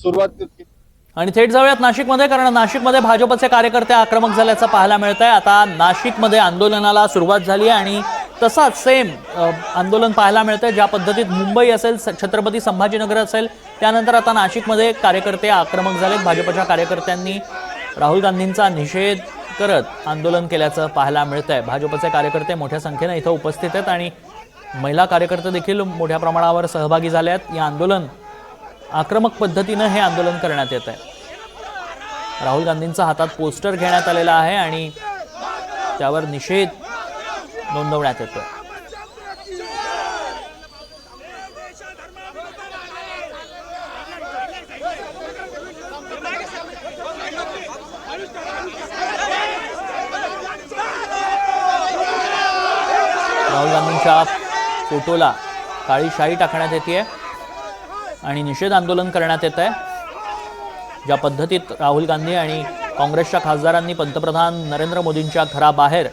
सुरुवात केली। आणि थेट जाऊयात नाशिकमध्ये, कारण नाशिकमध्ये भाजपचे कार्यकर्ते आक्रमक झाल्याचं पाहायला मिळतंय। आता नाशिकमध्ये आंदोलनाला सुरुवात झाली आणि तसाच सेम आंदोलन पाहायला मिळतंय। ज्या पद्धतीत मुंबई असेल, छत्रपती संभाजीनगर असेल, त्यानंतर आता नाशिकमध्ये कार्यकर्ते आक्रमक झालेत। भाजपच्या कार्यकर्त्यांनी राहुल गांधींचा निषेध करत आंदोलन केल्याचं पाहायला मिळतंय। भाजपचे कार्यकर्ते मोठ्या संख्येने इथं उपस्थित आहेत आणि महिला कार्यकर्ते देखील मोठ्या प्रमाणावर सहभागी झाले आहेत। या आंदोलन आक्रमक पद्धतीने हे आंदोलन करण्यात येत आहे। राहुल गांधींचा हातात पोस्टर घेण्यात आलेला आहे आणि त्यावर निषेध नोंदवण्यात येतोय। राहुल गांधींच्या फोटोला काळी शाई टाकण्यात येते आणि निषेध आंदोलन करण्यात येत आहे। ज्या पद्धतीत राहुल गांधी आणि काँग्रेसच्या खासदारांनी पंतप्रधान नरेंद्र मोदींच्या घराबाहेर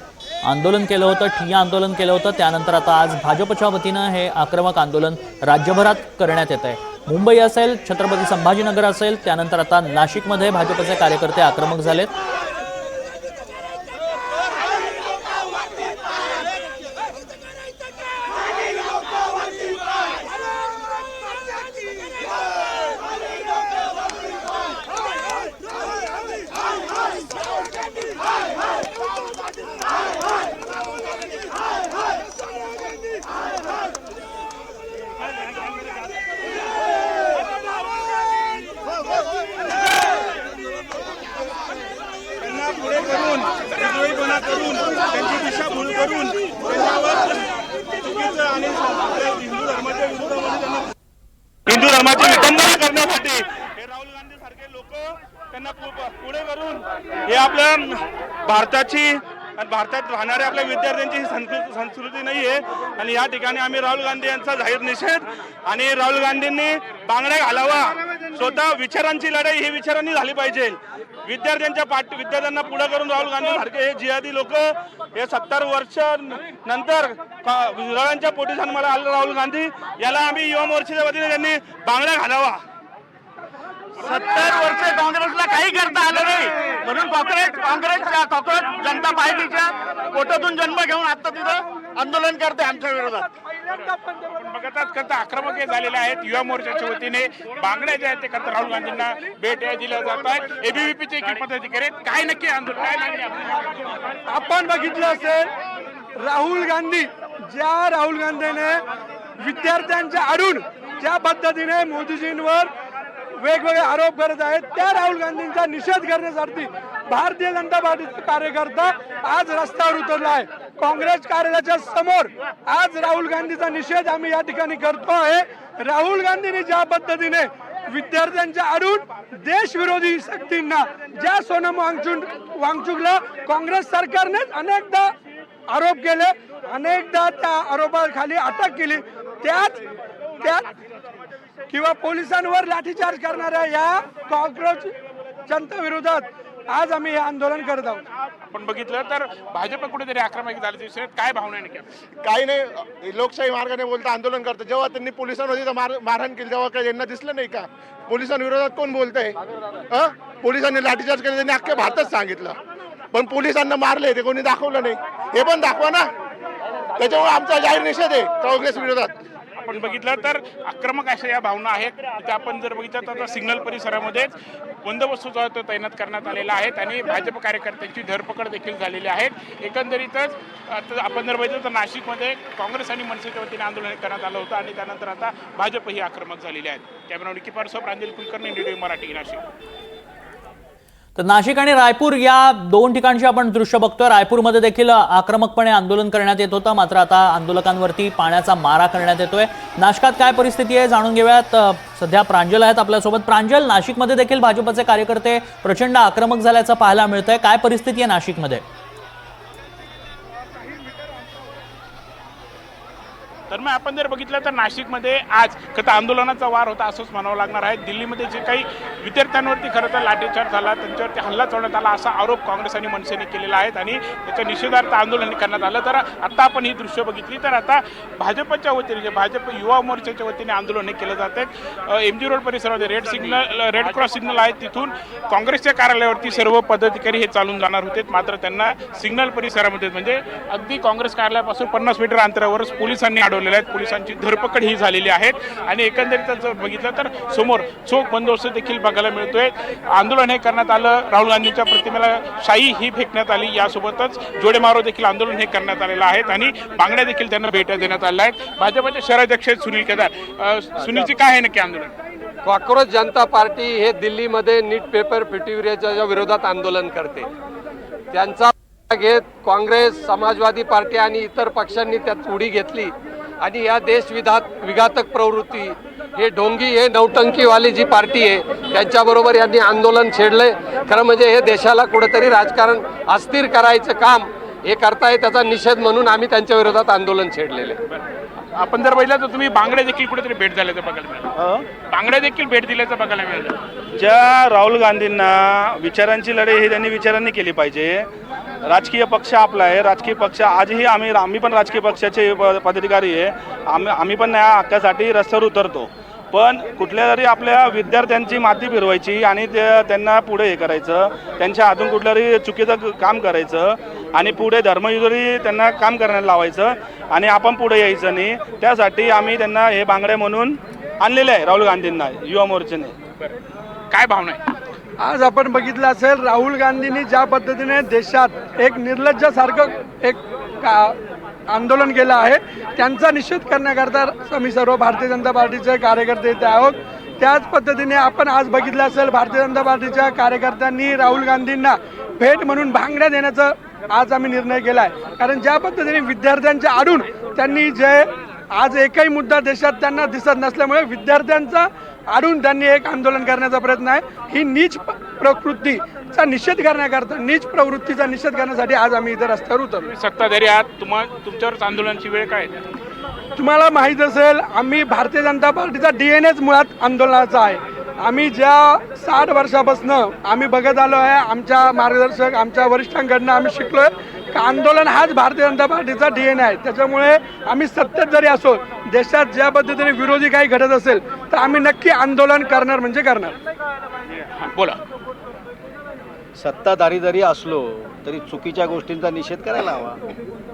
आंदोलन केलं होतं, ठिय्या आंदोलन केलं होतं, त्यानंतर आता आज भाजपच्या वतीनं हे आक्रमक आंदोलन राज्यभरात करण्यात येत आहे। मुंबई असेल, छत्रपती संभाजीनगर असेल, त्यानंतर आता नाशिकमध्ये भाजपचे कार्यकर्ते आक्रमक झालेत। त्यांची दिशाभूल करून त्यांच्यावर चुकीचं आणि हिंदू धर्माची विटंबना करण्यासाठी हे राहुल गांधी सारखे लोक त्यांना पुढे करून हे आपल्या भारताची आणि भारतात राहणाऱ्या आपल्या विद्यार्थ्यांची संस्कृती नाही आहे। आणि या ठिकाणी आम्ही राहुल गांधी यांचा जाहीर निषेध आणि राहुल गांधींनी बांगड्या घालावा, स्वतः विचारांची लढाई ही विचारांनी झाली पाहिजे। विद्यार्थ्यांना पुढे करून राहुल गांधी सारखे हे जिहादी लोक हे 70 वर्ष नंतर विरोधांच्या पोटी जन्माला आले राहुल गांधी याला आम्ही युवा मोर्चाच्या वतीने त्यांनी बांगड्या घालावा। 70 वर्ष काँग्रेसला काही करता आलं नाही, म्हणून काँग्रेस जनता पार्टीच्या पोटातून जन्म घेऊन आता तिथं आंदोलन करते आमच्या विरोधात। बघतात करता आक्रमक हे झालेले आहेत। युवा मोर्चाच्या वतीने बांगड्या जे आहेत ते करता राहुल गांधींना भेट दिल्या जात आहे। एबीव्हीपीचे पदाधिकारी काय नक्की आंदोलन काय मागणी आपण बघितलं असेल, राहुल गांधी राहुल गांधीने विद्यार्थ्यांच्या आडून ज्या पद्धतीने मोदीजींवर वेगवेगळे आरोप करत आहेत, त्या राहुल गांधींचा निषेध करण्यासाठी भारतीय जनता पार्टीचा कार्यकर्ता आज रस्त्यावर उतरला आहे। काँग्रेस कार्यालयाच्या समोर आज राहुल गांधीचा निषेध आम्ही या ठिकाणी करतो आहे। राहुल गांधींनी ज्या पद्धतीने विद्यार्थ्यांच्या आडून देशविरोधी शक्तींना ज्या सोनम वांगचुकला काँग्रेस सरकारने अनेकदा आरोप केले, अनेकदा त्या आरोपाखाली अटक केली, त्यात किंवा पोलिसांवर लाठीचार्ज करणाऱ्या या काँग्रेस जनता विरोधात आज आम्ही हे आंदोलन करत आहोत। आपण बघितलं तर भाजप कुठेतरी आक्रमक झाल्याच्या विषयात काय भावना आहे? काही नाही, लोकशाही मार्गाने बोलता आंदोलन करतं। जेव्हा त्यांनी पोलिसांवर मारहाण केली तेव्हा काही यांना दिसलं नाही का? पोलिसांविरोधात कोण बोलतंय? पोलिसांनी लाठीचार्ज केले, त्यांनी अख्ख्या भारतात सांगितलं, पण पोलिसांना मारले ते कोणी दाखवलं नाही। हे पण दाखवा ना, त्याच्यामुळे आमचा जाहीर निषेध आहे काँग्रेस विरोधात। आपण बघितलं तर आक्रमक अशा या भावना आहेत। तिथे आपण जर बघितलं तर सिग्नल परिसरामध्येच बंदोबस्त जो आहे तो तैनात करण्यात आलेला आहे आणि भाजप कार्यकर्त्यांची धरपकड देखील झालेली आहे। एकंदरीतच आपण जर बघितलं तर नाशिकमध्ये काँग्रेस आणि मनसेच्या वतीने आंदोलन करण्यात आलं होतं आणि त्यानंतर आता भाजप ही आक्रमक झालेली आहेत। कॅमेरा निकीपारसो प्रांजल कुलकर्णी, NDTV मराठी, नाशिक। तर नाशिक आणि रायपूर या दोन ठिकाणची आपण दृश्य बघतोय। रायपूरमध्ये देखील आक्रमकपणे आंदोलन करण्यात येत होतं, मात्र आता आंदोलकांवरती पाण्याचा मारा करण्यात येतोय। नाशिकात काय परिस्थिती आहे जाणून घेऊयात। सध्या प्रांजल आहेत आपल्यासोबत। प्रांजल, नाशिकमध्ये देखील भाजपचे कार्यकर्ते प्रचंड आक्रमक झाल्याचं पाहायला मिळतंय, काय परिस्थिती आहे नाशिकमध्ये? तर मग आपण जर बघितलं तर नाशिकमध्ये आज खरं आंदोलनाचा वार होता असंच म्हणावं लागणार आहे. दिल्लीमध्ये जे काही विद्यार्थ्यांवरती खरं तर लाठीचार्ज झाला, त्यांच्यावरती हल्ला चढवण्यात आला असा आरोप काँग्रेस आणि मनसेने केलेला आहे आणि त्याच्या निषेधार्थ आंदोलन करण्यात आलं. तर आता आपण ही दृश्य बघितली तर आता भाजपच्या वतीने जे भाजप युवा मोर्चाच्या वतीने आंदोलन हे केलं जात आहे. एम जी रोड परिसरामध्ये रेड क्रॉस सिग्नल आहे, तिथून काँग्रेसच्या कार्यालयावरती सर्व पदाधिकारी हे चालून जाणार होते. मात्र त्यांना सिग्नल परिसरामध्ये म्हणजे अगदी काँग्रेस कार्यालयापासून 50 मीटर अंतरावरच पोलिसांनी अडवलेले आहेत. पोलिसांची धरपकड ही झालेली आहे आणि एकंदरीत जर बघितलं तर समोर चोख बंदोबस्त देखील बघायला मिळतोय. आंदोलन हे करण्यात आलं, राहुल गांधींच्या प्रतिमेला शाई ही फेकण्यात आली, यासोबतच जोडेमारो देखील आंदोलन हे करण्यात आलेलं आहे आणि बांगड्या देखील त्यांना भेट देण्यात आल्या आहेत. भाजपचे शहराध्यक्ष सुनील केदार, सुनीलजी काय आहे नक्की आंदोलन? कॉक्रोच जनता पार्टी हे दिल्लीमध्ये नीट पेपर फिटिवरीच्या विरोधात आंदोलन करते. त्यांचा घेत काँग्रेस, समाजवादी पार्टी आणि इतर पक्षांनी त्यात उडी घेतली आणि या विघातक प्रवृत्ती हे ढोंगी हे नौटंकीवाली जी पार्टी आहे त्यांच्याबरोबर यांनी आंदोलन छेडलंय. खरं म्हणजे हे देशाला कुठेतरी राजकारण अस्थिर करायचं काम हे करताय, त्याचा निषेध म्हणून आम्ही त्यांच्या विरोधात आंदोलन छेडलेले. आपण जर बघितलं तर तुम्ही बांगड्या देखील कुठेतरी भेट झाल्याचं बघायला मिळालं, बांगड्या देखील भेट दिल्याचं बघायला मिळालं. ज्या राहुल गांधींना विचारांची लढाई ही त्यांनी विचारांनी केली पाहिजे. राजकीय पक्ष आपला आहे, राजकीय पक्ष आजही आम्ही पण राजकीय पक्षाचे पदाधिकारी आहे, आम्ही पण न्याय हक्कासाठी रस्त्यावर उतरतो. पण कुठल्या तरी आपल्या विद्यार्थ्यांची माती फिरवायची आणि त्यांना पुढे हे करायचं, त्यांच्या हातून कुठल्या तरी चुकीचं काम करायचं आणि पुढे धर्मयुद्धारी त्यांना काम करण्याला लावायचं आणि आपण पुढे यायचं नाही. त्यासाठी आम्ही त्यांना हे बांगड्या म्हणून आणलेले आहे राहुल गांधींना युवा मोर्चाने. काय भावना आहे? आज आपण बघितलं असेल राहुल गांधींनी ज्या पद्धतीने देशात एक निर्लज्जासारखं एक आंदोलन केलं आहे, त्यांचा निषेध करण्याकरता आम्ही सर्व भारतीय जनता पार्टीचे कार्यकर्ते इथे आहोत. त्याच पद्धतीने आपण आज बघितलं असेल भारतीय जनता पार्टीच्या कार्यकर्त्यांनी राहुल गांधींना भेट म्हणून बांगड्या देण्याचा आज आम्ही निर्णय केला आहे. कारण ज्या पद्धतीने विद्यार्थ्यांच्या आडून त्यांनी जे आज एकही मुद्दा देशात त्यांना दिसत नसल्यामुळे विद्यार्थ्यांचा आडून त्यांनी एक आंदोलन करण्याचा प्रयत्न आहे. ही नीच प्रवृत्तीचा निषेध करण्याकरता, नीच प्रवृत्तीचा निषेध करण्यासाठी आज आम्ही इथे रस्त्यावर उतरलो. सत्ताधारी आहात, तुमच्यावरच आंदोलनाची वेळ काय? तुम्हाला माहीत असेल आम्ही भारतीय जनता पार्टीचा DNAच मुळात आंदोलनाचा आहे. आम्ही ज्या 60 वर्षापासून आम्ही बघत आलो आहे, आमच्या मार्गदर्शक आमच्या वरिष्ठांकडनं आम्ही शिकलो आहे का आंदोलन हाच भारतीय जनता पार्टीचा DNA आहे. त्याच्यामुळे आम्ही सत्तेत जरी असो, देशात ज्या पद्धतीने विरोधी काही घडत असेल तर आम्ही नक्की आंदोलन करणार म्हणजे करणार. बोला. सत्ताधारी जरी असलो तरी चुकीच्या गोष्टींचा निषेध करायला हवा.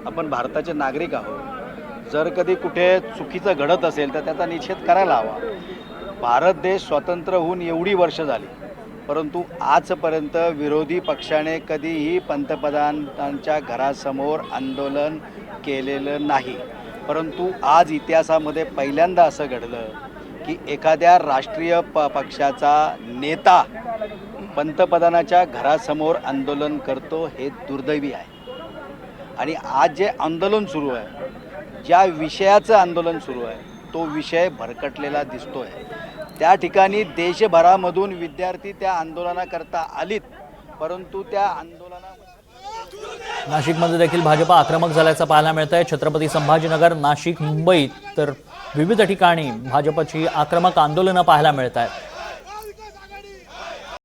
आपण भारताचे नागरिक आहोत. जर कधी कुठे चुकीचं घडत असेल तर त्याचा निषेध करायला हवा. भारत देश स्वतंत्र होऊन एवढी वर्ष झाली, परंतु आजपर्यंत विरोधी पक्षाने कधीही पंतप्रधानांच्या घरासमोर आंदोलन केलेलं नाही. परंतु आज इतिहासामध्ये पहिल्यांदा असं घडलं की एखाद्या राष्ट्रीय पक्षाचा नेता पंतप्रधानाच्या घरासमोर आंदोलन करतो, हे दुर्दैवी आहे. आणि आज जे आंदोलन सुरू आहे, ज्या विषयाचं आंदोलन सुरू आहे, तो विषय भरकटलेला दिसतो आहे. त्या ठिकाणी देशभरामधून विद्यार्थी त्या आंदोलनाकरता आलीत, परंतु त्या आंदोलनामध्ये नाशिकमध्ये देखील भाजप आक्रमक झाल्याचं पाहायला मिळत आहे. छत्रपती संभाजीनगर, नाशिक, मुंबईत तर विविध ठिकाणी भाजपची आक्रमक आंदोलनं पाहायला मिळत आहेत.